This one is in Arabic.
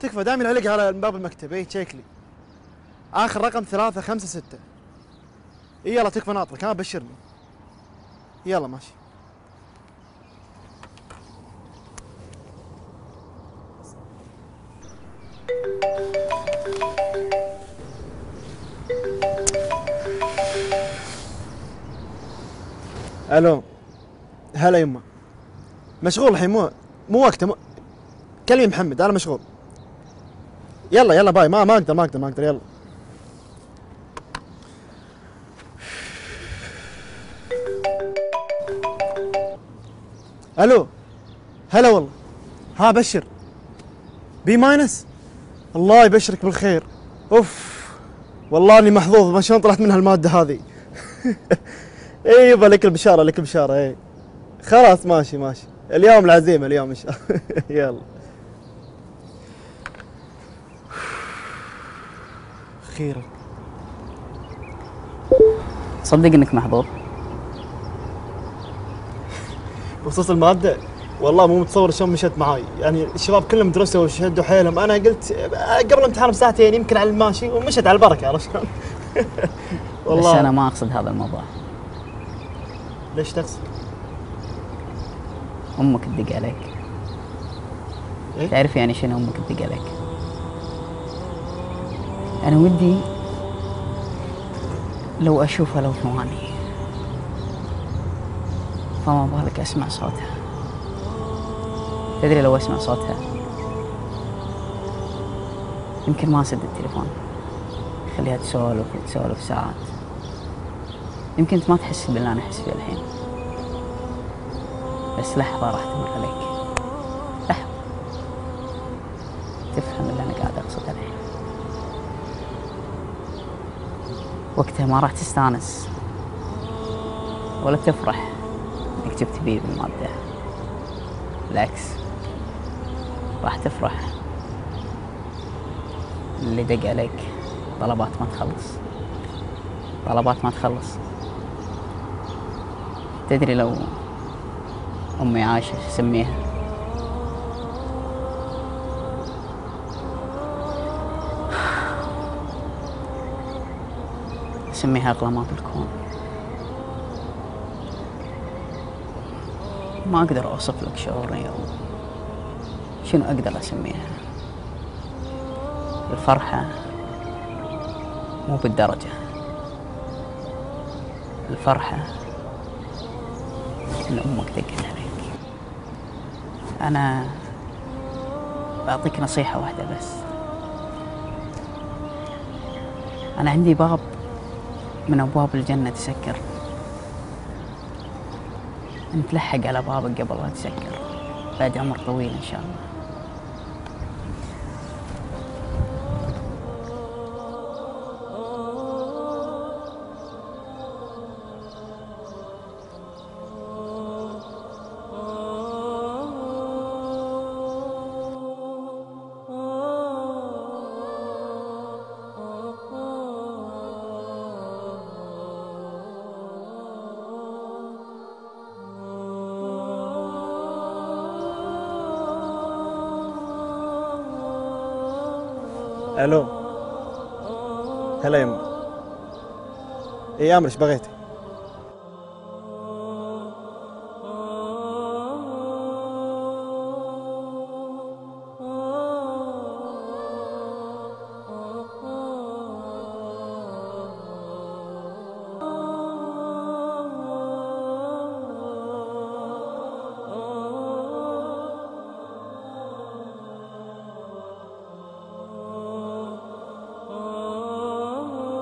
تكفى دائما علق على باب المكتب. اي تشيك لي اخر رقم 356. اي يلا تكفى ناطرك. ها بشرني. يلا ماشي. الو. هلا يمه. مشغول الحين مو وقته كلمي محمد انا مشغول. يلا يلا باي. ما اقدر يلا. الو. هلا والله. ها بشر. بي ماينس. الله يبشرك بالخير. اوف والله اني محظوظ ما شلون طلعت منها الماده هذه. اي يبا لك البشاره لك البشاره. اي خلاص ماشي اليوم العزيمه اليوم ان شاء الله. يلا اخيرا. صدق انك محظوظ. بخصوص الماده والله مو متصور شلون مشت معاي. يعني الشباب كلهم درسوا وشدوا حيلهم. انا قلت قبل الامتحان بساعتين يمكن على الماشي ومشت على البركه. عرفت شلون؟ والله بس انا ما اقصد هذا الموضوع. ليش تقصد؟ امك تدق عليك. إيه؟ تعرف يعني شنو امك تدق عليك؟ انا ودي لو اشوفها لو ثواني، فما بالك اسمع صوتها. تدري لو اسمع صوتها يمكن ما اسد التليفون، خليها تسولف ساعات. يمكن انت ما تحس باللي انا احس فيه الحين، بس لحظة راح تمر عليك، لحظة تفهم اللي انا قاعد اقصده الحين. وقتها ما راح تستانس ولا تفرح انك جبت بي بالمادة، بالعكس راح تفرح اللي دق عليك طلبات ما تخلص. تدري لو أمي عايشة شو اسميها؟ اسميها أغلى ما بالكون. ما أقدر أوصف لك شعوري أو شنو أقدر أسميها. الفرحة مو بالدرجة، الفرحة إن أمك دقت عليك. أنا بعطيك نصيحة واحدة بس. أنا عندي باب من أبواب الجنة تسكر، أنت لحق على بابك قبل لا تسكر، بعد عمر طويل إن شاء الله. الو. هلا يمه. اي امر ايش بغيتي؟